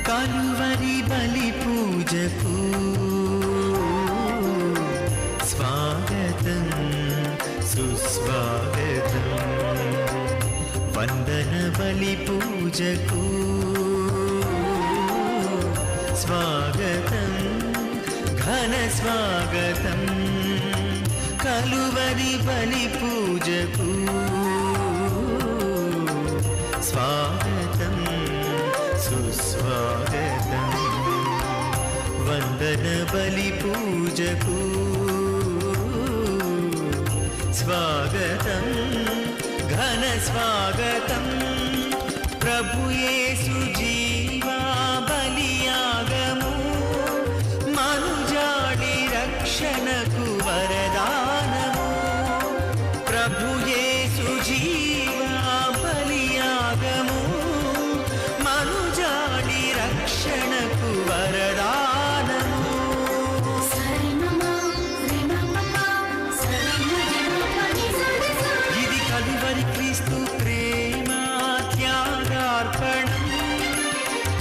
కలువరి బలి పూజకు స్వాగతం సుస్వాగతం, వందన బలి పూజకు స్వాగతం ఘన స్వాగతం, కలువరి బలి పూజకు స్వాగతం సుస్వాగతం, వందన బలి పూజకు స్వాగతం ఘన స్వాగతం, ప్రభు యేసు జీవా బలియాగము మనుజాడి రక్షణకు వరదానము, ప్రభు యేసు జీవా బలియాగము మనుజాడి రక్షణకు వరదానము. ఇది కలువరి క్రీస్తు ప్రేమ త్యాగార్పణం,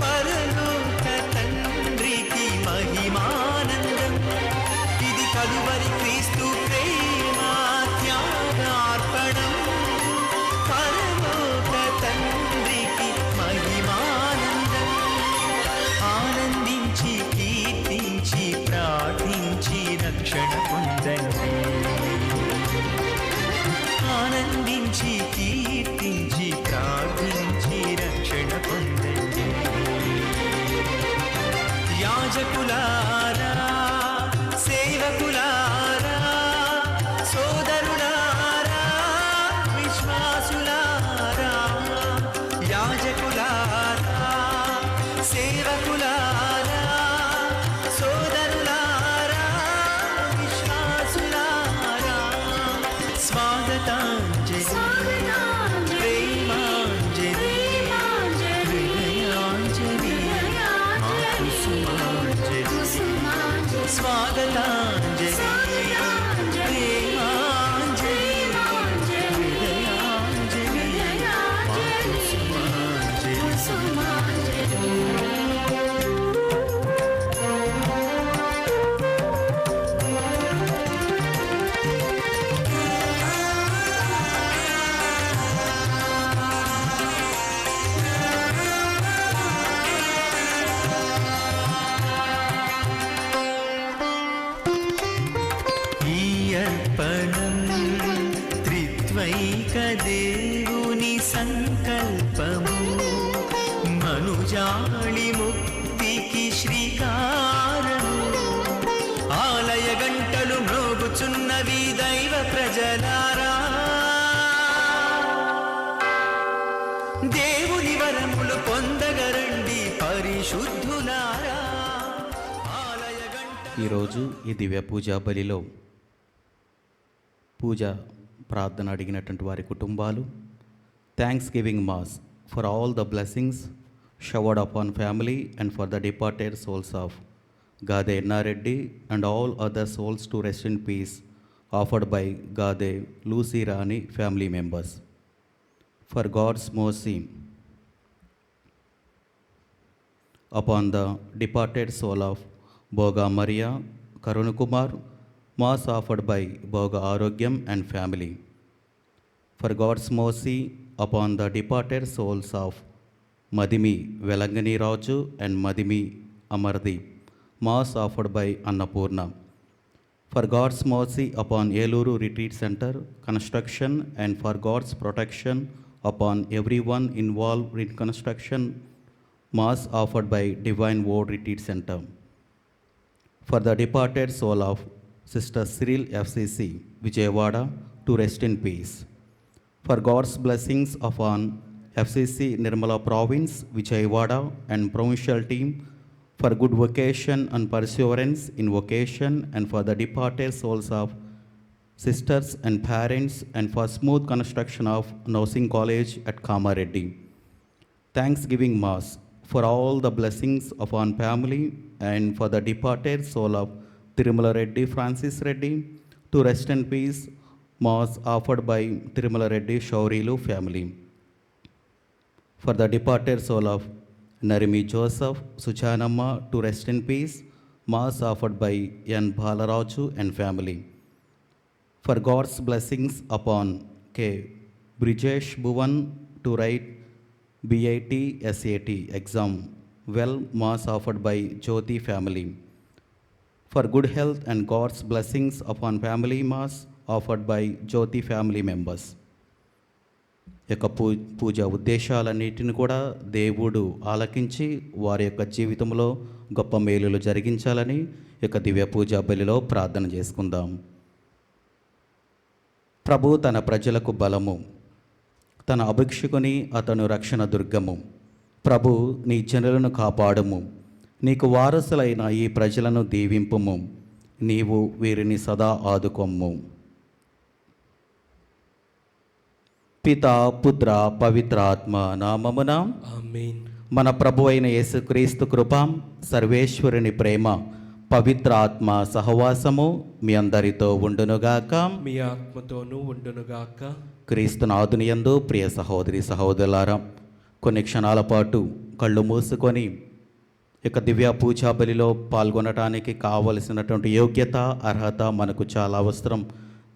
పరలోక తండ్రికి మహిమానందం. ఇది కలువరి క్రీస్తు ప్రేమ త్యాగార్పణం, పరలోక తండ్రికి మహిమానందం. ఆనందించి కీర్తించి ప్రార్థించి రక్షణ పొందండి, ఆనందించి కీర్తించి ప్రార్థించి రక్షణ పొందండి. యాజకులారా సేవకులారా సోదరులారా విశ్వాసులారా, యాజకులారా సేవకులారా సోదరులారా విశ్వాసులారా, స్వాగతాంజలి ప్రేమాంజలి హృదయాంజలి మా కుసుమాంజలి, స్వాగతాంజలి ప్రేమాంజలి హృదయాంజలి మా కుసుమాంజలి. ఈ అర్పణం త్రిత్వైక దేవుని సంకల్పము, మనుజాళి ముక్తికి శ్రీకారము. ఆలయ గంటలు మ్రోగుచున్నవి దైవ ప్రజలారా, దేవుని వరములు పొందగరండి పరిశుద్ధులారా. ఆలయ గంటలు ఈరోజు ఈ దివ్య పూజా బలిలో పూజ ప్రార్థన అడిగినటువంటి వారి కుటుంబాలు, thanksgiving mass for all the blessings showered upon family and for the departed souls of Gade Ennareddy and all other souls to rest in peace offered by Gade Lucy Rani family members. For God's mercy upon the departed soul of Boga Maria Karunakumar, mass offered by Boga Arogyam and family. For God's mercy upon the departed souls of Madimi Velangani Raju and Madimi Amardeep, mass offered by Annapurna. For God's mercy upon Eluru Retreat Center construction and for God's protection upon everyone involved in construction mass offered by Divine Word Retreat Center. For the departed soul of Sister Cyril FCC, Vijayawada, to rest in peace. For God's blessings upon FCC Nirmala Province, Vijayawada, and provincial team, for good vocation and perseverance in vocation, and for the departed souls of sisters and parents, and for smooth construction of nursing college at Kamareddy. Thanksgiving Mass for all the blessings upon family, and for the departed soul of Tirumala Reddy Francis Reddy, to rest in peace. Mass offered by Tirumala Reddy Shaurilu family. For the departed soul of Narimi Joseph Suchanamma, to rest in peace. Mass offered by N. Balaraju and family. For God's blessings upon K. Brijesh Bhuvan, to write BIT SAT exam well. Mass offered by Jyoti family. For good health and God's blessings upon family. Mass offered by Jyoti family members. యొక్క పూజ ఉద్దేశాలన్నిటిని కూడా దేవుడు ఆలకించి వారి యొక్క జీవితంలో గొప్ప మేలులు జరిగించాలని యొక్క దివ్య పూజా బలిలో ప్రార్థన చేసుకుందాం. ప్రభు తన ప్రజలకు బలము, తన అభిషేకుని అతను రక్షణ దుర్గము. ప్రభు నీ జనులను కాపాడుము, నీకు వారసులైన ఈ ప్రజలను దీవింపుము, నీవు వీరిని సదా ఆదుకొమ్ము. పితా పుత్ర పవిత్రాత్మ నామమున ఆమేన్. మన ప్రభు అయిన యేసుక్రీస్తు కృప, సర్వేశ్వరుని ప్రేమ, పవిత్రాత్మ సహవాసము మీ అందరితో ఉండునుగాక. మీ ఆత్మతోనూ ఉండునుగాక. క్రీస్తునాథుని యందు ప్రియ సహోదరి సహోదరులారా, కొన్ని క్షణాల పాటు కళ్ళు మూసుకొని ఇక దివ్య పూజా బలిలో పాల్గొనడానికి కావలసినటువంటి యోగ్యత, అర్హత మనకు చాలా అవసరం.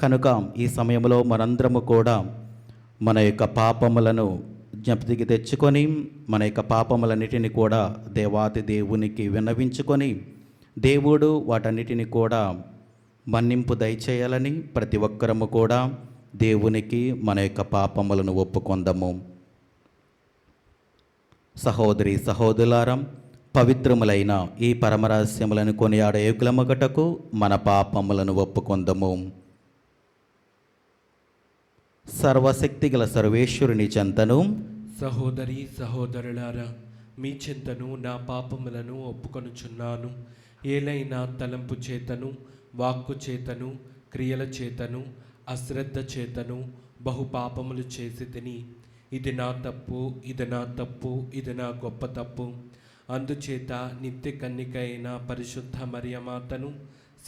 కనుక ఈ సమయంలో మనందరము కూడా మన యొక్క పాపములను జ్ఞప్తికి తెచ్చుకొని, మన యొక్క పాపములన్నిటిని కూడా దేవాతి దేవునికి విన్నవించుకొని, దేవుడు వాటన్నిటిని కూడా మన్నింపు దయచేయాలని ప్రతి ఒక్కరము కూడా దేవునికి మన యొక్క పాపములను ఒప్పుకొందము. సహోదరి సహోదరులారా, పవిత్రములైన ఈ పరమరహస్యములను కొనియాడే యోగ్యమగుటకు మన పాపములను ఒప్పుకొందము. సర్వశక్తిగల సర్వేశ్వరుని చెంతను, సహోదరి సహోదరులారా, మీ చింతను నా పాపములను ఒప్పుకొనుచున్నాను. ఏలైనా తలంపు చేతను, వాక్కు చేతను, క్రియల చేతను, అశ్రద్ధ చేతను బహు పాపములు చేసి తిని, ఇది నా తప్పు, ఇది నా తప్పు, ఇది నా గొప్ప తప్పు. అందుచేత నిత్య కన్నిక అయిన పరిశుద్ధ మరియమాతను,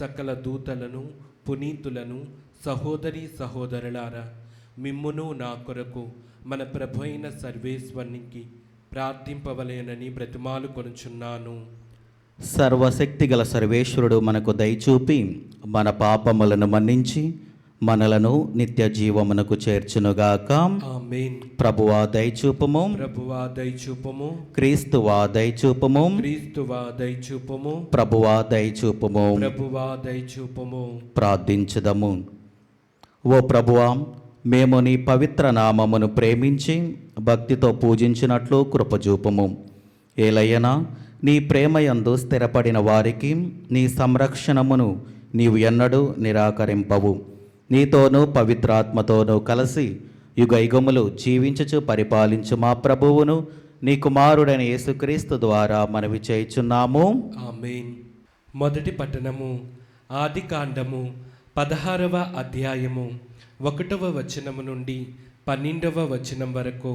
సకల దూతలను, పునీతులను, సహోదరి సహోదరులారా, మిమ్మును నా కొరకు మన ప్రభు అయిన సర్వేశ్వరునికి ప్రార్థింపవలేనని బ్రతిమాలు కొనుచున్నాను. సర్వశక్తిగల సర్వేశ్వరుడు మనకు దయచూపి మన పాపములను మన్నించి మనలను నిత్య జీవమునకు చేర్చునుగాక. ఆమేన్. ప్రభువా దయచూపము, ప్రభువా దయచూపము, క్రీస్తువా దయచూపము, క్రీస్తువా దయచూపము, ప్రభువా దయచూపము. ప్రభువా దయచూపము. ప్రార్థించుదము. ఓ ప్రభువా, మేము నీ పవిత్ర నామమును ప్రేమించి భక్తితో పూజించినట్లు కృపచూపము. ఏలయ్యనా, నీ ప్రేమయందు స్థిరపడిన వారికి నీ సంరక్షణమును నీవు ఎన్నడూ నిరాకరింపవు. నీతోనూ పవిత్రాత్మతోనూ కలిసి యుగయుగములు జీవించుచు పరిపాలించు మా ప్రభువును నీ కుమారుడైన యేసుక్రీస్తు ద్వారా మనవి చేయుచున్నాము. ఆమేన్. మొదటి పట్టణము. ఆదికాండము 16వ అధ్యాయము 1వ వచనము నుండి 12వ వచనం వరకు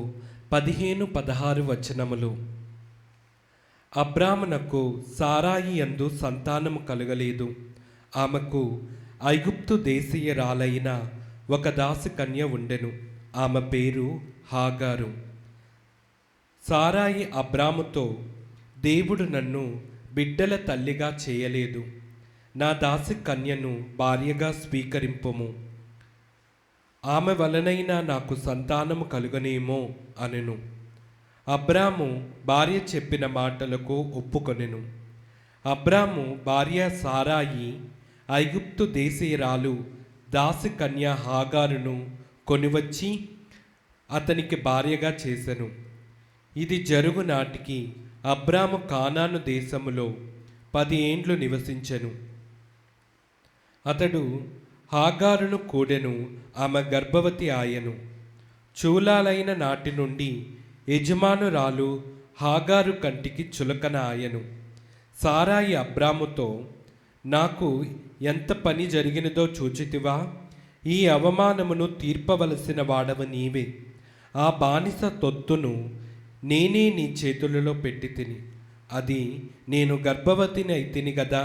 15-16 వచనములు. అబ్రామునకు సారాయి యందు సంతానము కలుగలేదు. ఆమెకు ఐగుప్తు దేశీయరాలైన ఒక దాసి కన్య ఉండెను. ఆమె పేరు హాగారు. సారాయి అబ్రాముతో, దేవుడు నన్ను బిడ్డల తల్లిగా చేయలేదు, నా దాసి కన్యను భార్యగా స్వీకరింపుము, ఆమె వలనైనా నాకు సంతానము కలుగనేమో అనెను. అబ్రాము భార్య చెప్పిన మాటలకు ఒప్పుకొనెను. అబ్రాము భార్య సారాయి ఐగుప్తు దేశీయురాలు దాసి కన్య హాగారును కొనివచ్చి అతనికి భార్యగా చేసెను. ఇది జరుగు నాటికి అబ్రాము కానాను దేశములో 10 ఏండ్లు నివసించెను. అతడు హాగారును కూడెను, ఆమె గర్భవతి ఆయెను. చూలాలైన నాటి నుండి యజమానురాలు హాగారు కంటికి చులకన ఆయెను. సారాయి అబ్రాముతో, నాకు ఎంత పని జరిగినదో చూచితివా? ఈ అవమానమును తీర్పవలసిన వాడవు నీవే. ఆ బానిస తొత్తును నేనే నీ చేతులలో పెట్టి తిని, అది నేను గర్భవతిని అయితిని గదా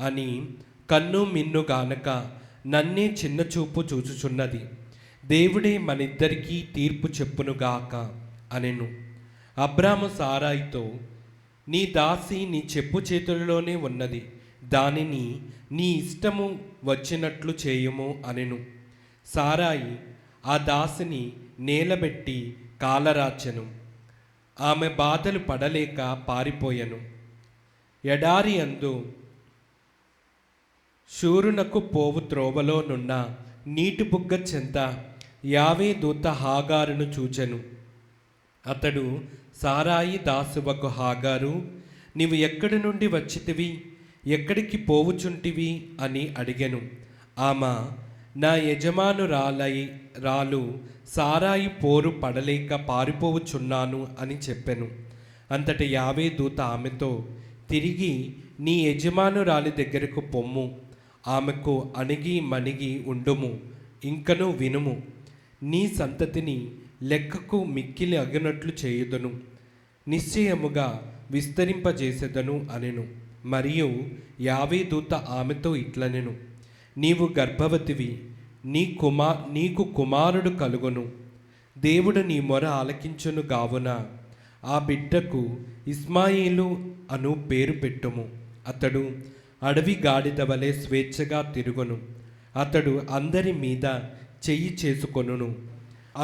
అని కన్ను మిన్ను గానక నన్నే చిన్నచూపు చూచుచున్నది. దేవుడే మనిద్దరికీ తీర్పు చెప్పునుగాక అనెను. అబ్రాము సారాయితో, నీ దాసి నీ చెప్పు చేతులలోనే ఉన్నది, దానిని నీ ఇష్టము వచ్చినట్లు చేయుము అనెను. సారాయి ఆ దాసిని నేలబెట్టి కాలరాచెను. ఆమె బాధలు పడలేక పారిపోయెను. ఎడారి అందు శూరునకు పోవు త్రోవలోనున్న నీటి బుగ్గ చెంత యావే దూత హాగారును చూచెను. అతడు, సారాయి దాసువకు హాగారు, నీవు ఎక్కడి నుండి వచ్చితివి, ఎక్కడికి పోవుచుంటివి అని అడిగెను. ఆమె, నా యజమానురాలు సారాయి పోరు పడలేక పారిపోవుచున్నాను అని చెప్పెను. అంతట యావే దూత ఆమెతో, తిరిగి నీ యజమానురాలి దగ్గరకు పొమ్ము, ఆమెకు అణిగి మణిగి ఉండుము, ఇంకను వినుము, నీ సంతతిని లెక్కకు మిక్కిలి అగినట్లు చేయుదును, నిశ్చయముగా విస్తరింపజేసెదను అనెను. మరియు యావే దూత ఆమెతో ఇట్లనెను, నీవు గర్భవతివి, నీకు కుమారుడు కలుగును. దేవుడు నీ మొర ఆలకించును గావున ఆ బిడ్డకు ఇస్మాయిలు అను పేరు పెట్టుము. అతడు అడవి గాడిద వలె స్వేచ్ఛగా తిరుగును. అతడు అందరి మీద చెయ్యి చేసుకొనును,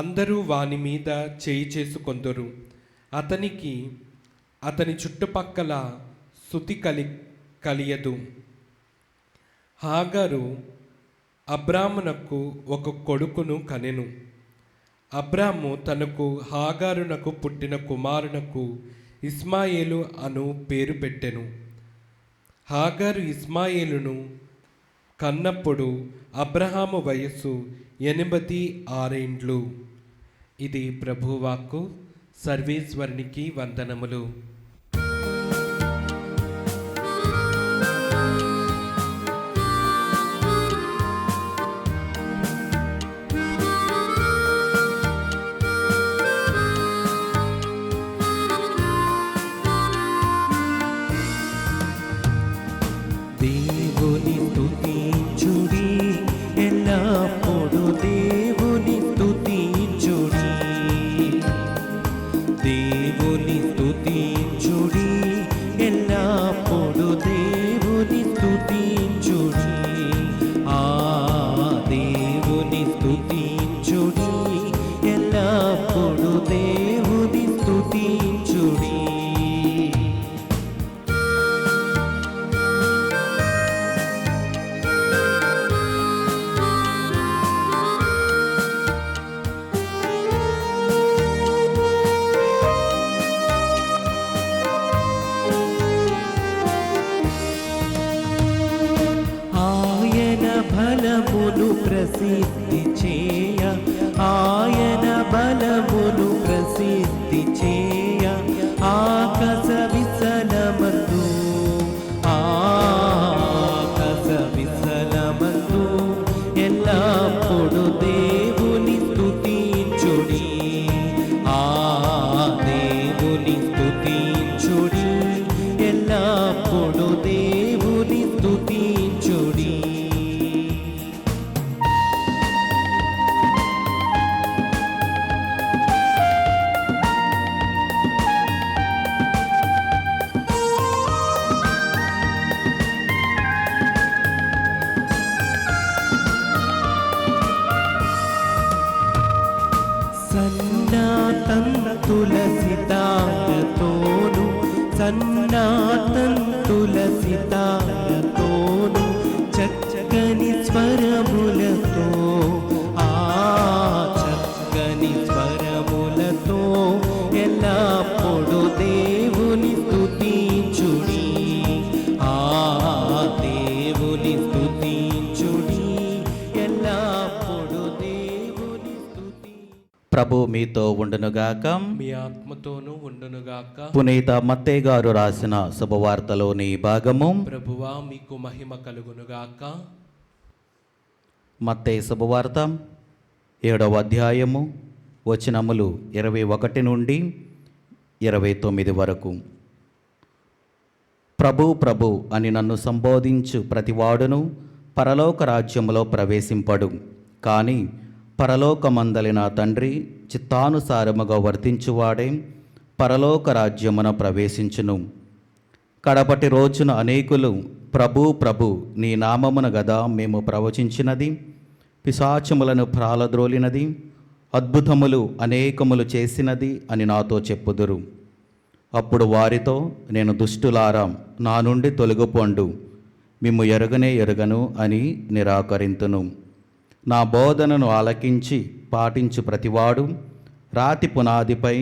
అందరూ వాని మీద చెయ్యి చేసుకొందురు. అతని చుట్టుపక్కల శృతి కలియదు. హాగారు అబ్రామునకు ఒక కొడుకును కనెను. అబ్రాము తనకు హాగారునకు పుట్టిన కుమారునకు ఇస్మాయేలు అను పేరు పెట్టెను. హాగారు ఇస్మాయేలును కన్నప్పుడు అబ్రహాము వయస్సు 86 ఏండ్లు. ఇది ప్రభువాక్కు. సర్వేశ్వరునికి వందనములు. దేవుని స్తుతించుడి, ఎల్లప్పుడూ దేవుని స్తుతించుడి. దేవుని స్తుతించుడి, ఎల్లప్పుడూ దేవుని స్తుతించుడి. ఆ దేవుని స్తుతించుడి, ఎల్లప్పుడూ దేవుని స్తుతించుడి. బలమును ప్రసిద్ధి చేయ, ఆయన బలమును ప్రసిద్ధి చేయ, ఆకాశ విసలమందు, ఆకాశ విసలమందు ఎల్లప్పుడు దేవుని స్తుతించుడి. ఆ దేవుని స్తుతించుడి, ఎల్లప్పుడు దేవుని స్తుతించుడి. సితారతోను, సన్నాతంతుల సితారతోను, చక్కని స్వరములతో, ఆ చక్కని స్వరములతో ప్రభు మీతో ఉండునుగాక. మీ ఆత్మతోనూ ఉండునుగాక. పునీత మత్తయి గారు రాసిన శుభవార్తలోని భాగము. ప్రభువా మీకు మహిమ కలుగునుగాక. మత్తయి శుభవార్త 7వ అధ్యాయము వచనములు 21 నుండి 29 వరకు. ప్రభు ప్రభు అని నన్ను సంబోధించు ప్రతివాడును పరలోక రాజ్యములో ప్రవేశింపడు, కానీ పరలోకమందలి నా తండ్రి చిత్తానుసారముగా వర్తించువాడే పరలోక రాజ్యమున ప్రవేశించును. కడపటి రోజున అనేకులు ప్రభు ప్రభు నీ నామమున గదా మేము ప్రవచించినది, పిశాచములను ప్రాలద్రోలినది, అద్భుతములు అనేకములు చేసినది అని నాతో చెప్పుదురు. అప్పుడు వారితో నేను దుష్టులారా నా నుండి తొలగిపోండు, మిమ్ము ఎరుగనే ఎరుగను అని నిరాకరింతును. నా బోధనను ఆలకించి పాటించు ప్రతివాడు రాతి పునాదిపై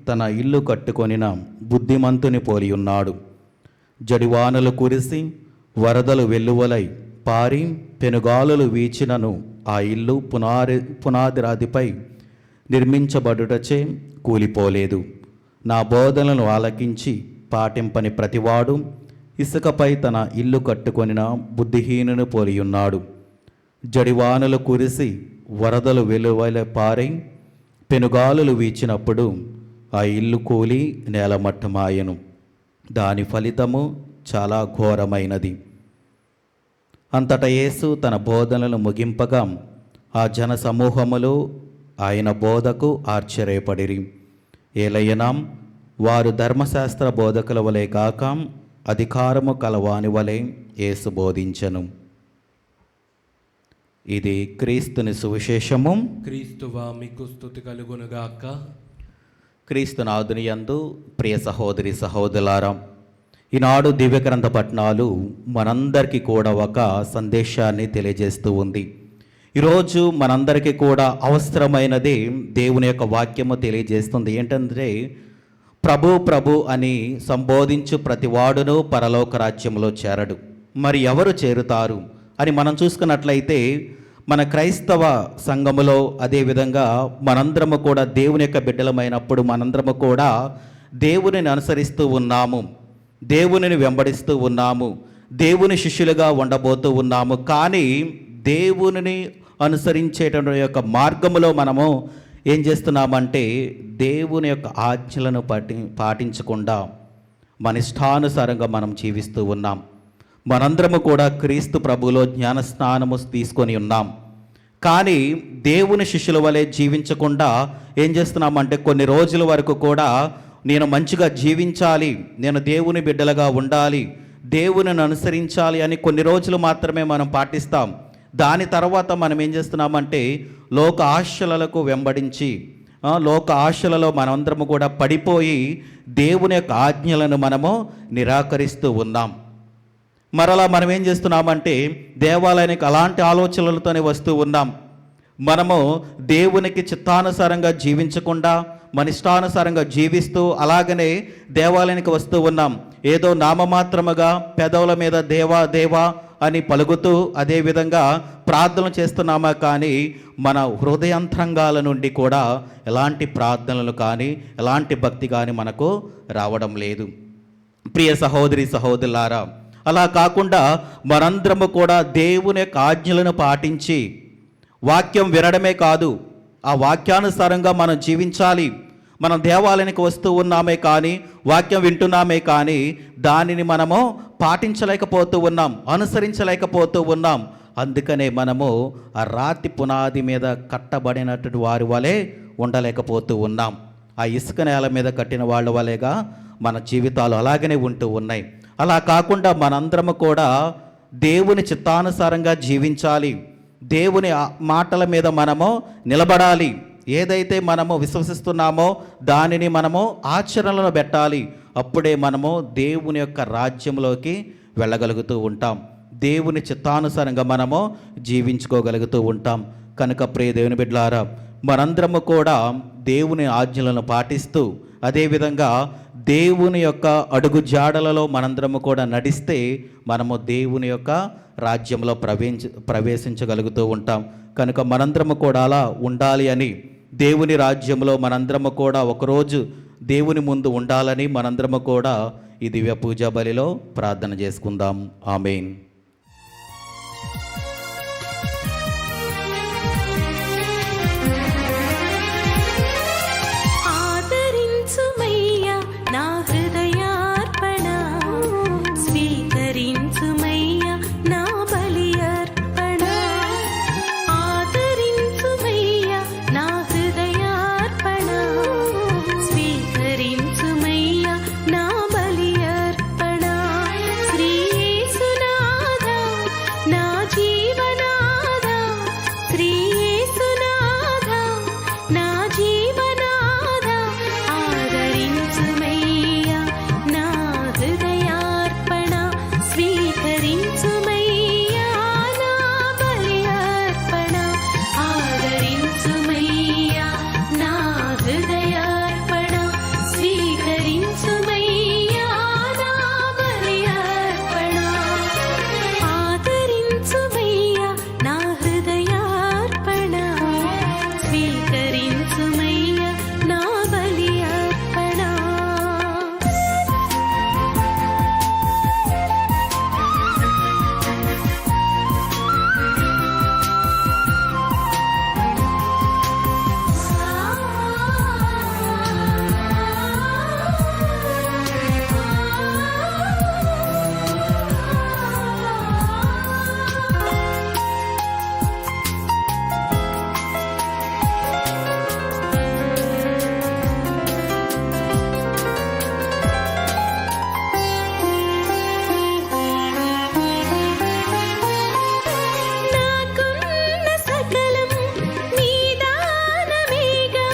తన ఇల్లు కట్టుకొనిన బుద్ధిమంతుని పోలి ఉన్నాడు. జడివానలు కురిసి వరదలు వెల్లువలై పారి పెనుగాలులు వీచినను ఆ ఇల్లు పునాది రాతిపై నిర్మించబడుటచే కూలిపోలేదు. నా బోధనలను ఆలకించి పాటింపని ప్రతివాడు ఇసుకపై తన ఇల్లు కట్టుకొనిన బుద్ధిహీనుని పోలి ఉన్నాడు. జడివానలు కురిసి వరదలు వెలువల పారై పెనుగాలులు వీచినప్పుడు ఆ ఇల్లు కూలి నేలమట్టమాయెను. దాని ఫలితము చాలా ఘోరమైనది. అంతటా యేసు తన బోధనలు ముగింపగా ఆ జన సమూహములు ఆయన బోధకు ఆశ్చర్యపడిరి. ఏలయనా వారు ధర్మశాస్త్ర బోధకుల వలె కాక అధికారము కలవాని వలె యేసు బోధించెను. ఇది క్రీస్తుని సువిశేషము. క్రీస్తువా మీకు స్తుతి కలుగునుగాక. క్రీస్తునాథుని యందు ప్రియ సహోదరి సహోదరులారా, ఈనాడు దివ్యగ్రంథ పఠనాలు మనందరికీ కూడా ఒక సందేశాన్ని తెలియజేస్తూ ఉంది. ఈరోజు మనందరికీ కూడా అవసరమైనది దేవుని యొక్క వాక్యము తెలియజేస్తుంది. ఏంటంటే ప్రభు ప్రభు అని సంబోధించు ప్రతివాడును పరలోక రాజ్యంలో చేరడు. మరి ఎవరు చేరుతారు అని మనం చూసుకున్నట్లయితే మన క్రైస్తవ సంఘములో, అదేవిధంగా మనందరము కూడా దేవుని యొక్క బిడ్డలమైనప్పుడు మనందరము కూడా దేవునిని అనుసరిస్తూ ఉన్నాము, దేవునిని వెంబడిస్తూ ఉన్నాము, దేవుని శిష్యులుగా ఉండబోతూ ఉన్నాము. కానీ దేవునిని అనుసరించేటువంటి యొక్క మార్గములో మనము ఏం చేస్తున్నామంటే దేవుని యొక్క ఆజ్ఞలను పాటించకుండా మన ఇష్టానుసారంగా మనం జీవిస్తూ ఉన్నాం. మనందరము కూడా క్రీస్తు ప్రభువులో జ్ఞానస్నానము తీసుకొని ఉన్నాం. కానీ దేవుని శిష్యుల వలె జీవించకుండా ఏం చేస్తున్నామంటే కొన్ని రోజుల వరకు కూడా నేను మంచిగా జీవించాలి, నేను దేవుని బిడ్డలుగా ఉండాలి, దేవునిని అనుసరించాలి అని కొన్ని రోజులు మాత్రమే మనం పాటిస్తాం. దాని తర్వాత మనం ఏం చేస్తున్నామంటే లోక ఆశలకు వెంబడించి లోక ఆశలలో మనందరము కూడా పడిపోయి దేవుని యొక్క ఆజ్ఞలను మనము నిరాకరిస్తూ ఉన్నాం. మరలా మనం ఏం చేస్తున్నామంటే దేవాలయానికి అలాంటి ఆలోచనలతోనే వస్తూ ఉన్నాం. మనము దేవునికి చిత్తానుసారంగా జీవించకుండా మన ఇష్టానుసారంగా జీవిస్తూ అలాగనే దేవాలయానికి వస్తూ ఉన్నాం. ఏదో నామమాత్రముగా పెదవుల మీద దేవా దేవా అని పలుకుతూ అదేవిధంగా ప్రార్థనలు చేస్తున్నామా, కానీ మన హృదయాంతరంగాల నుండి కూడా ఎలాంటి ప్రార్థనలు కానీ ఎలాంటి భక్తి కానీ మనకు రావడం లేదు. ప్రియ సహోదరి సహోదరులారా, అలా కాకుండా మనందరము కూడా దేవుని యొక్క ఆజ్ఞలను పాటించి వాక్యం వినడమే కాదు, ఆ వాక్యానుసారంగా మనం జీవించాలి. మనం దేవాలయానికి వస్తూ ఉన్నామే కానీ వాక్యం వింటున్నామే కానీ దానిని మనము పాటించలేకపోతూ ఉన్నాం, అనుసరించలేకపోతూ ఉన్నాం. అందుకనే మనము ఆ రాతి పునాది మీద కట్టబడినటువంటి వారి వలె ఉండలేకపోతూ ఉన్నాం. ఆ ఇసుక నేల మీద కట్టిన వాళ్ళ వలెగా మన జీవితాలు అలాగనే ఉంటూ ఉన్నాయి. అలా కాకుండా మనందరము కూడా దేవుని చిత్తానుసారంగా జీవించాలి, దేవుని మాటల మీద మనము నిలబడాలి. ఏదైతే మనము విశ్వసిస్తున్నామో దానిని మనము ఆచరణలో పెట్టాలి. అప్పుడే మనము దేవుని యొక్క రాజ్యంలోకి వెళ్ళగలుగుతూ ఉంటాం, దేవుని చిత్తానుసారంగా మనము జీవించుకోగలుగుతూ ఉంటాం. కనుక ప్రియ దేవుని బిడ్డలారా, మనందరము కూడా దేవుని ఆజ్ఞలను పాటిస్తూ అదేవిధంగా దేవుని యొక్క అడుగు జాడలలో మనందరము కూడా నడిస్తే మనము దేవుని యొక్క రాజ్యంలో ప్రవేశించగలుగుతూ ఉంటాం. కనుక మనందరము కూడా అలా ఉండాలి అని దేవుని రాజ్యంలో మనందరము కూడా ఒకరోజు దేవుని ముందు ఉండాలని మనందరము కూడా ఈ దివ్య పూజా బలిలో ప్రార్థన చేసుకుందాం. ఆమేన్. ఆదరించుమయ్యా నా హృదయార్పణ, స్వీకరించుమయ్యా నా బలి అర్పణ. ఆదరించుమయ్యా నా హృదయార్పణ, స్వీకరించుమయ్యా నా బలి అర్పణ. శ్రీ యేసునాథా నా జీవనాథా, శ్రీ యేసునాథా నా జీవనాథా, ఆదరించుమయ్యా నా హృదయార్పణ, స్వీకరించుమయ్యా నా బలి అర్పణ. ఆదరించుమయ్యా నా హృదయార్పణ, స్వీకరించుమయ్యా నా బలి అర్పణ. ఆదరించుమయ్యా నా హృదయార్పణ, స్వీకరించుమయ్యా నా బలి అర్పణ. నాకున్న సకలం నీ దానమేగా,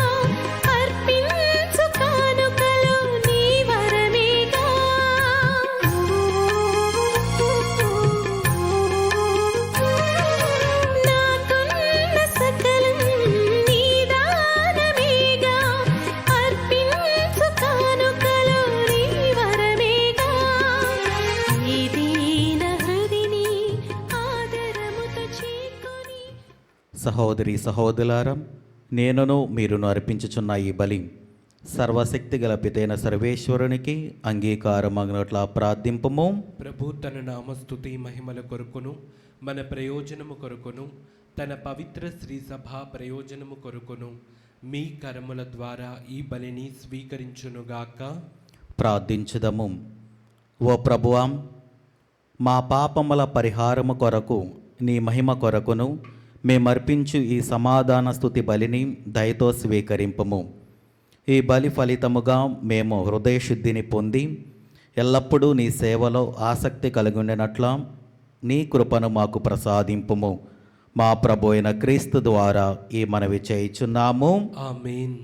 అర్పించు కానుకలు నీ వరమేగా. నాకున్న సకలం నీ దానమేగా, అర్పించు కానుకలు నీ వరమేగా. ఈ దీన హృదిని ఆదరముతో చేకొని. సహోదరి సహోదరులారా, నేనును మీరును అర్పించుచున్న ఈ బలి సర్వశక్తి గల పితైన సర్వేశ్వరునికి అంగీకారమగినట్లా ప్రార్థింపము. ప్రభు తన నామస్తుతి మహిమల కొరకును మన ప్రయోజనము కొరకును తన పవిత్ర శ్రీ సభ ప్రయోజనము కొరకును మీ కరముల ద్వారా ఈ బలిని స్వీకరించునుగాక. ప్రార్థించుదము. ఓ ప్రభువాం, మా పాపముల పరిహారము కొరకు నీ మహిమ కొరకును మేమర్పించు ఈ సమాధాన స్తుతి బలిని దయతో స్వీకరింపము. ఈ బలి ఫలితముగా మేము హృదయశుద్ధిని పొంది ఎల్లప్పుడూ నీ సేవలో ఆసక్తి కలిగి ఉండినట్ల నీ కృపను మాకు ప్రసాదింపుము. మా ప్రభు అయిన క్రీస్తు ద్వారా ఈ మనవి చేయుచున్నాము. ఆమేన్.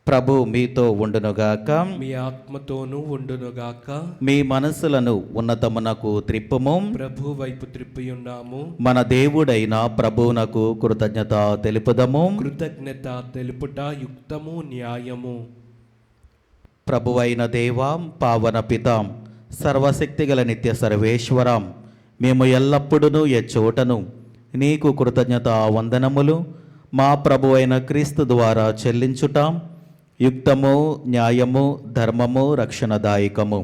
ప్రభు మీతో ఉండునుగాక. మీ ఆత్మతోనూ ఉండునుగాక. మీ మనసులను ఉన్నతమునకు త్రిప్పుము. ప్రభు వైపు త్రిప్పియున్నాము. మన దేవుడైన ప్రభువునకు కృతజ్ఞత తెలుపుదము. కృతజ్ఞత తెలుపుట యుక్తము న్యాయము. ప్రభువైన దేవాం, పావన పితాం, సర్వశక్తిగల నిత్య సర్వేశ్వరాం, మేము ఎల్లప్పుడూ ఎచ్చోటను నీకు కృతజ్ఞత వందనములు మా ప్రభు అయిన క్రీస్తు ద్వారా చెల్లించుటాం యుక్తము, న్యాయము, ధర్మము, రక్షణదాయకము.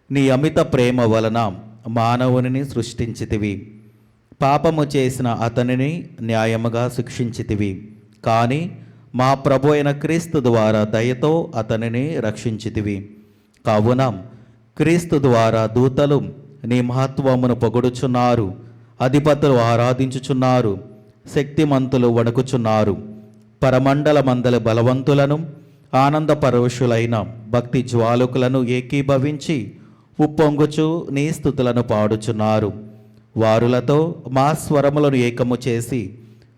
నీ అమిత ప్రేమ వలన మానవుని సృష్టించితివి. పాపము చేసిన అతనిని న్యాయముగా శిక్షించితివి. కానీ మా ప్రభు అయిన క్రీస్తు ద్వారా దయతో అతనిని రక్షించితివి. కావున క్రీస్తు ద్వారా దూతలు నీ మహత్వమును పొగుడుచున్నారు, అధిపతులు ఆరాధించుచున్నారు, శక్తిమంతులు వణుకుచున్నారు. పరమండల మందల బలవంతులను ఆనందపరవశులైన భక్తి జ్వాలకులను ఏకీభవించి ఉప్పొంగుచు నీ స్తుతులను పాడుచున్నారు. వారులతో మా స్వరములను ఏకము చేసి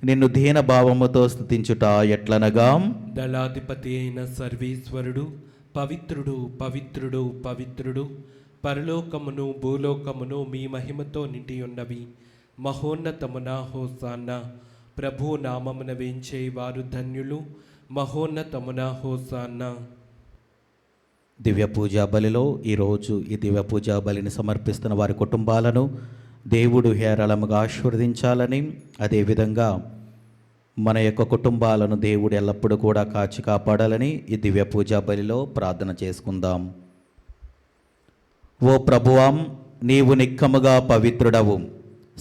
నిన్ను దీనభావముతో స్తుతించుట ఎట్లనగా, దళాధిపతి అయిన సర్వేశ్వరుడు పవిత్రుడు పవిత్రుడు పవిత్రుడు, పరలోకమును భూలోకమును మీ మహిమతో నిండి ఉన్నవి. మహోన్నతమున హోసాన్నా. ప్రభు నామమున వేంచే వారు ధన్యులు. మహోన్నతమున హోసాన్నా. దివ్య పూజా బలిలో ఈరోజు ఈ దివ్య పూజా బలిని సమర్పిస్తున్న వారి కుటుంబాలను దేవుడు హేరళముగా ఆశీర్వదించాలని, అదేవిధంగా మన యొక్క కుటుంబాలను దేవుడు ఎల్లప్పుడూ కూడా కాచి కాపాడాలని ఈ దివ్య పూజా బలిలో ప్రార్థన చేసుకుందాం. ఓ ప్రభువాం, నీవు నిక్కముగా పవిత్రుడవు,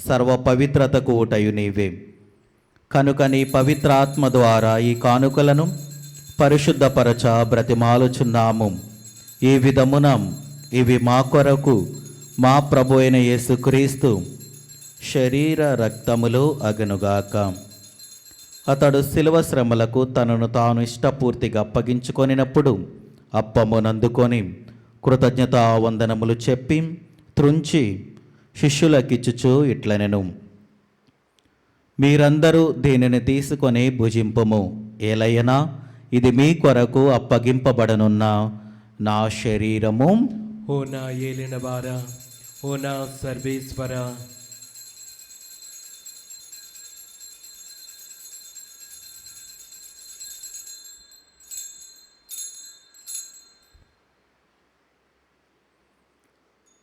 సర్వ పవిత్రతకు ఊటయు నీవే. కనుక నీ పవిత్రాత్మ ద్వారా ఈ కానుకలను పరిశుద్ధపరచ బ్రతిమాలుచున్నాము. ఈ విధమున ఇవి మా కొరకు మా ప్రభు అయిన యేసుక్రీస్తు శరీర రక్తములు అగనుగాక. అతడు శిలువ శ్రమలకు తనను తాను ఇష్టపూర్తిగా అప్పగించుకొనినప్పుడు అప్పమునందుకొని కృతజ్ఞతా వందనములు చెప్పి త్రుంచి శిష్యులకిచ్చుచు ఇట్లనెను: మీరందరూ దీనిని తీసుకొని భుజింపుము. ఏలయనా ఇది మీ కొరకు అప్పగింపబడనున్న నా శరీరము. ఓ నా ఏలినవారా, ఓ నా సర్వేశ్వరా,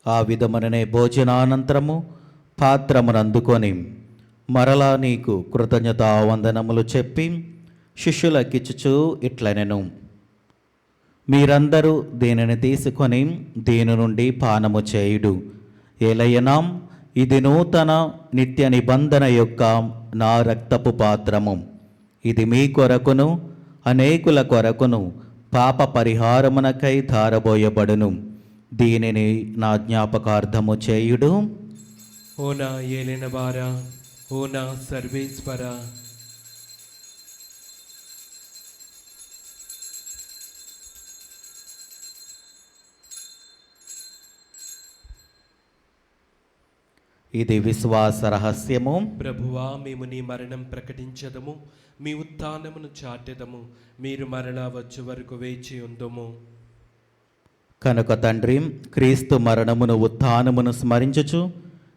ఆ విధముననే భోజనానంతరము పాత్రమునందుకొని మరలా నీకు కృతజ్ఞతా వందనములు చెప్పి శిష్యులకిచ్చుచు ఇట్లనెను: మీరందరూ దీనిని తీసుకొని దీని నుండి పానము చేయుడు. ఏలయనా ఇది నూతన నిత్య నిబంధన యొక్క నా రక్తపు పాత్రము. ఇది మీ కొరకును అనేకుల కొరకును పాప పరిహారమునకై ధారబోయబడును. దీనిని నా జ్ఞాపకార్థము చేయుడు. ఓ నా ఏలినవారా, ఓ నా సర్వేశ్వరా, ఇది విశ్వాస రహస్యము. ప్రభువా, మేము నీ మరణం ప్రకటించదము, మీ ఉత్థానమును చాటెదము. మీరు మరలా వచ్చే వరకు వేచి ఉందుము. కనుక తండ్రి, క్రీస్తు మరణమును ఉత్థానమును స్మరించుచు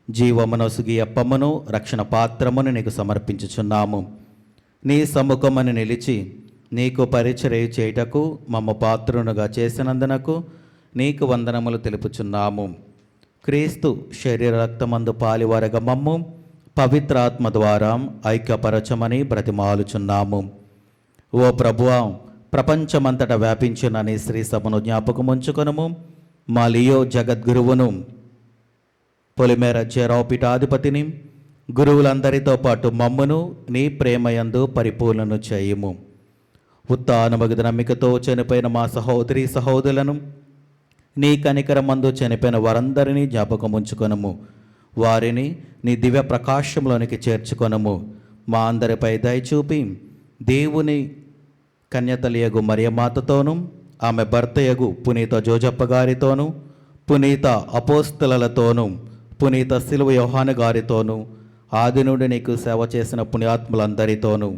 జీవమునొసుగి అప్పమును రక్షణ పాత్రమును నీకు సమర్పించుచున్నాము. నీ సముఖమును నిలిచి నీకు పరిచర్య చేయుటకు మమ్మ పాత్రునుగా చేసినందునకు నీకు వందనములు తెలుపుచున్నాము. క్రీస్తు శరీర రక్తమందు పాలివరగ మమ్ము పవిత్రాత్మ ద్వారా ఐక్యపరచమని బ్రతిమాలుచున్నాము. ఓ ప్రభువా, ప్రపంచమంతట వ్యాపించిన నీ శ్రీ సభను జ్ఞాపకముంచుకొనుము. మా లియో జగద్గురువును, పొలిమేర చేరావుపీఠాధిపతిని, గురువులందరితో పాటు మమ్మును నీ ప్రేమయందు పరిపూర్ణను చేయుము. ఉత్థానమగు నమ్మికతో చనిపోయిన మా సహోదరి సహోదరులను, నీ కనికరమందు చనిపోయిన వారందరినీ జ్ఞాపకముంచుకొనుము. వారిని నీ దివ్య ప్రకాశంలోనికి చేర్చుకొనుము. మా అందరిపై దయచూపి దేవుని కన్యతలియగు మరియమాతతోనూ, ఆమె భర్తయగు పునీత జోజప్ప గారితోనూ, పునీత అపోస్తలతోనూ, పునీత సిలువ యోహాను గారితోనూ, ఆది నుండి నీకు సేవ చేసిన పుణ్యాత్ములందరితోనూ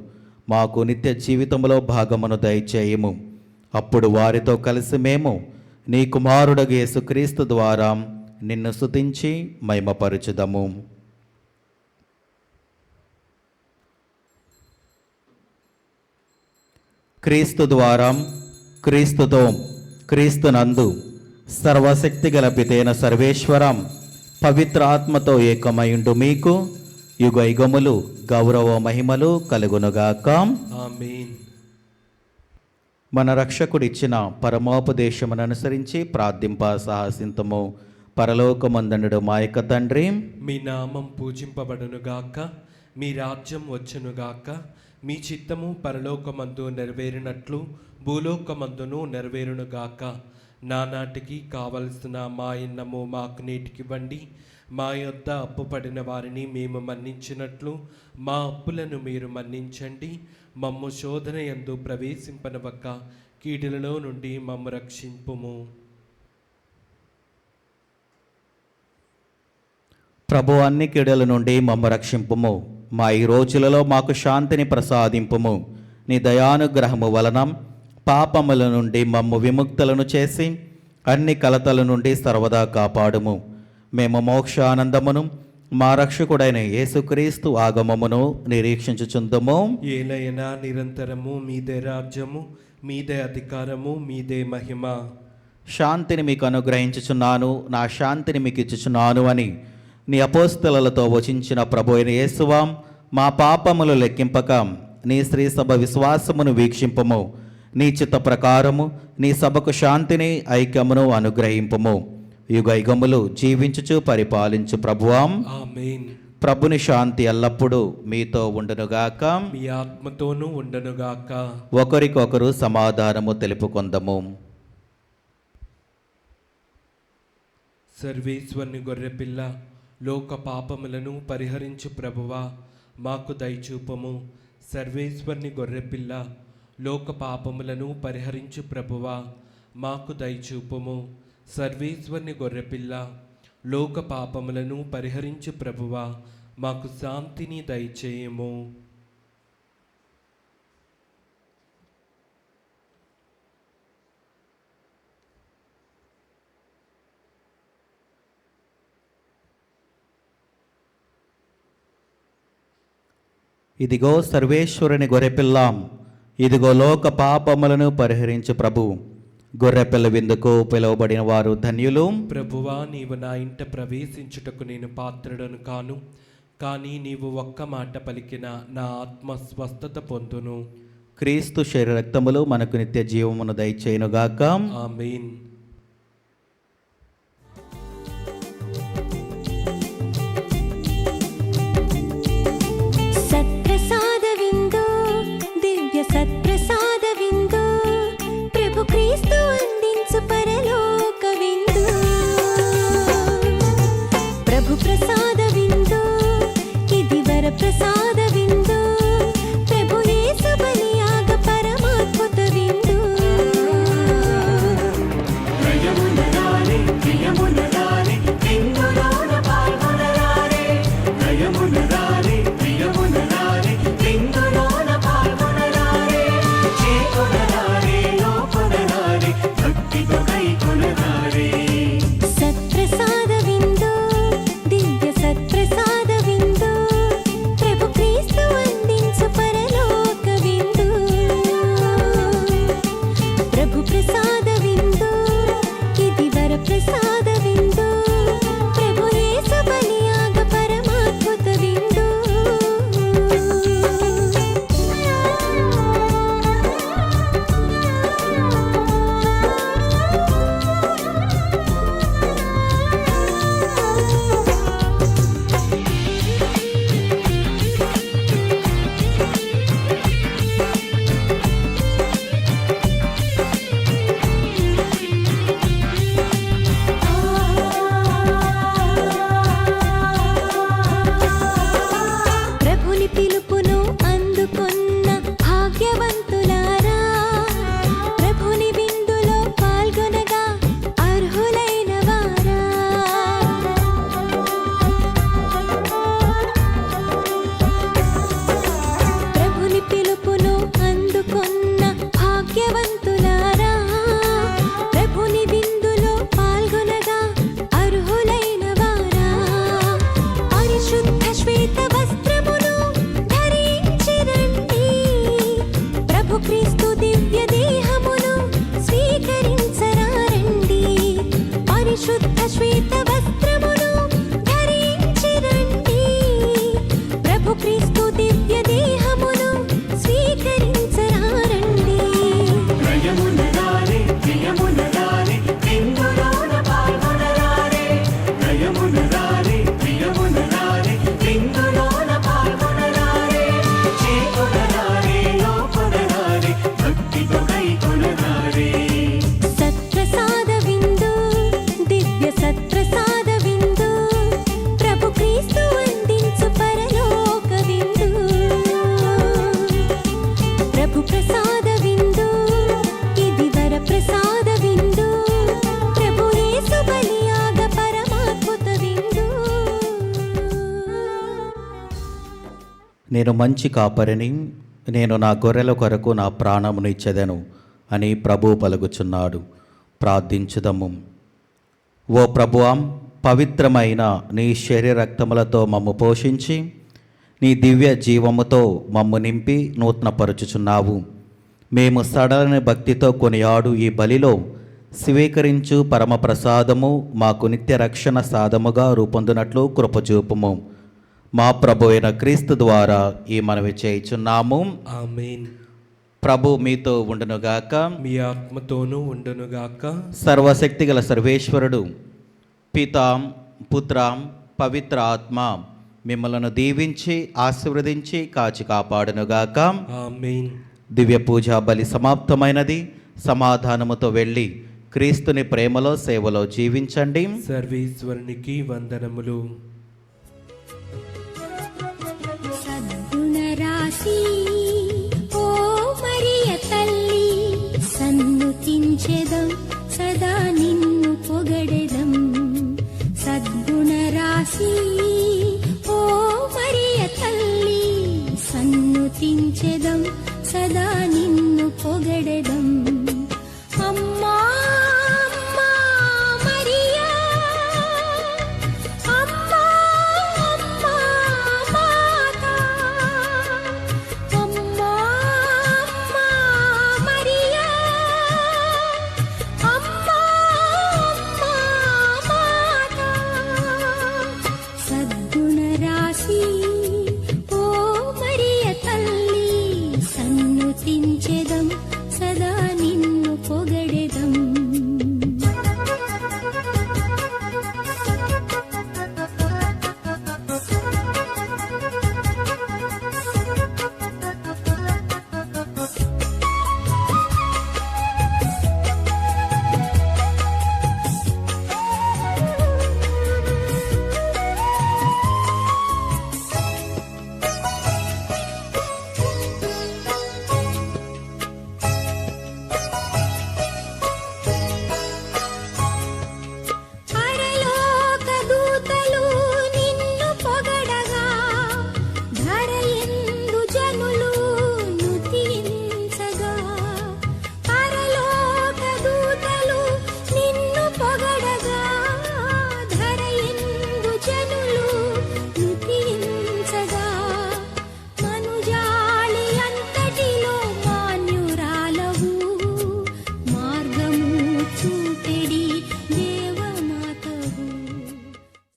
మాకు నిత్య జీవితంలో భాగమును దయచేయము. అప్పుడు వారితో కలిసి మేము నీ కుమారుడగు యేసుక్రీస్తు ద్వారా నిన్ను స్తుతించి మహిమపరచుదము. క్రీస్తు ద్వారా, క్రీస్తుతో, క్రీస్తునందు సర్వశక్తి గల పితైన సర్వేశ్వరం పవిత్ర ఆత్మతో ఏకమైండు మీకు యుగ యుగములు గౌరవ మహిమలు కలుగునుగాక. ఆమేన్. మన రక్షకుడిచ్చిన పరమోపదేశమును అనుసరించి ప్రార్థింప సాహసింతము. పరలోకమందుండు మా యొక్క తండ్రి, మీ నామం పూజింపబడునుగాక, మీ రాజ్యం వచ్చునుగాక, మీ చిత్తము పరలోకమందు నెరవేరినట్లు భూలోకమందును నెరవేరునుగాక. నానాటికి కావలసిన మా ఇన్నము మాకు నేటికివ్వండి. మా యొద్ద అప్పుపడిన వారిని మేము మన్నించినట్లు మా అప్పులను మీరు మన్నించండి. మమ్ము శోధన యందు ప్రవేశింపనవక్క, కీడులలో నుండి మమ్ము రక్షింపుము. ప్రభు అన్ని కీడుల నుండి మమ్ము రక్షింపుము. మా ఈ రోజులలో మాకు శాంతిని ప్రసాదింపుము. నీ దయానుగ్రహము వలన పాపముల నుండి మమ్ము విముక్తులను చేసి అన్ని కలతల నుండి సర్వదా కాపాడుము. మేము మోక్షానందమును మా రక్షకుడైన యేసుక్రీస్తు ఆగమమును నిరీక్షించుచుందుము. ఏలైనా నిరంతరము మీదే రాజ్యము, మీదే అధికారము, మీదే మహిమ. శాంతిని మీకు అనుగ్రహించుచున్నాను, నా శాంతిని మీకు ఇచ్చుచున్నాను అని నీ అపోస్తలతో వచించిన ప్రభు అయిన యేసువా, మా పాపములు లెక్కింపక నీ శ్రీ సభ విశ్వాసమును వీక్షింపము. నీ చిత్త ప్రకారము నీ సభకు శాంతిని ఐక్యమును అనుగ్రహింపము. యుగ యుగములు జీవించుచు పరిపాలించు ప్రభువాం. ఆమేన్. ప్రభుని శాంతి ఎల్లప్పుడూ మీతో ఉండునుగాక. మీ ఆత్మతోనూ ఉండనుగాక. ఒకరికొకరు సమాధానము తెలుపుకొందము. సర్వేశ్వరుని గొర్రెపిల్ల, లోక పాపములను పరిహరించు ప్రభువా, మాకు దయచూపము. సర్వేశ్వరుని గొర్రెపిల్ల, లోక పాపములను పరిహరించు ప్రభువా, మాకు దయచూపము. సర్వేశ్వరుని గొర్రెపిల్ల, లోక పాపములను పరిహరించు ప్రభువా, మాకు శాంతిని దయచేయము. ఇదిగో సర్వేశ్వరుని గొర్రెపిల్లాం, ఇదిగో లోక పాపములను పరిహరించు ప్రభు. గొర్రెపిల్ల విందుకు పిలువబడిన వారు ధన్యులు. ప్రభువా, నీవు నా ఇంట ప్రవేశించుటకు నేను పాత్రుడను కాను, కానీ నీవు ఒక్క మాట పలికిన నా ఆత్మ స్వస్థత పొందును. క్రీస్తు శరీర రక్తములు మనకు నిత్య జీవమును దయచేయునుగాక. ఆమేన్. సత్ప్రసాదవిందు, దివ్య సత్ప్రసాదవిందు, ప్రభు క్రీస్తు అందించు పరలోక విందు. ప్రభు ప్రసాద విందు, ఇది వర ప్రసాద విందు, ప్రభు యేసు బలియాగ పరమాద్భుత విందు. నయమునరారే ప్రియమునరారే విందులోన పాల్గొనరారే. నయమునరారే ప్రియమునరారే విందులోన పాల్గొనరారే. చేకొనరారే లోకొనరారే భక్తితో కైకొనరారే. సత్ప్రసాద విందు, దివ్య సత్ప్రసాద విందు, ప్రభు క్రీస్తు అందించు పరలోక విందు. ప్రభు ప్రసాద విందు, ఇది వర ప్రసాద విందు, ప్రభు యేసు బలియాగ పరమాద్భుత విందు. ప్రభుని పిలుపును అందుకొన్న భాగ్యవంతులారా, ప్రభుని విందులో పాల్గొనగా అర్హులైన వారా. ప్రభుని పిలుపును అందుకొన్న భాగ్యవంతులారా, ప్రభుని విందులో పాల్గొనగా అర్హులైన వారా. పరిశుద్ధ శ్వేత వస్త్రమును ధరించి రండి, ప్రభు క్రీస్తు దివ్య దేహమును స్వీకరించరారండి. పరిశుద్ధ శ్వేత వస్త్రమును ధరించి రండి, ప్రభు క్రీస్తు దివ్య దేహమును స్వీకరించరారండి. నయమునరారే ప్రియమునరారే విందులోన పాల్గొనరారే. నయమునరారే ప్రియమునరారే విందులోన పాల్గొనరారే. చేకొనరారే లోకొనరారే భక్తితో కైకొనరారే. సత్ప్రసాద విందు, దివ్య సత్ప్రసాద విందు, ప్రభు క్రీస్తు అందించు పరలోక విందు. ప్రభు ప్రసాద విందు, ఇది వర ప్రసాద విందు, ప్రభు యేసు బలియాగ పరమాద్భుత విందు. నేను మంచి కాపరిని, నేను నా గొర్రెల కొరకు నా ప్రాణమును ఇచ్చెదను అని ప్రభు పలుకుచున్నాడు. ప్రార్థించుదము. ఓ ప్రభువాం, పవిత్రమైన నీ శరీర రక్తములతో మమ్ము పోషించి నీ దివ్య జీవముతో మమ్ము నింపి నూతనపరుచుచున్నావు. మేము సడలని భక్తితో కొనియాడు ఈ బలిలో స్వీకరించు పరమ ప్రసాదము మాకు నిత్య రక్షణ సాధముగా రూపొందినట్లు కృపచూపుము. మా ప్రభు అయిన క్రీస్తు ద్వారా ఈ మనవి చేయుచున్నాము. ఆమేన్. ప్రభు మీతో ఉండునుగాక. మీ ఆత్మతోనూ ఉండునుగాక. సర్వశక్తిగల సర్వేశ్వరుడు పితాం పుత్రాం పవిత్ర ఆత్మ మిమ్మలను దీవించి ఆశీర్వదించి కాచి కాపాడునుగాక. ఆమేన్. దివ్య పూజా బలి సమాప్తమైనది. సమాధానముతో వెళ్ళి క్రీస్తుని ప్రేమలో సేవలో జీవించండి. సర్వేశ్వరునికి వందనములు. సద్గుణరాశి ఓ మరియ తల్లి సన్నుతించెదం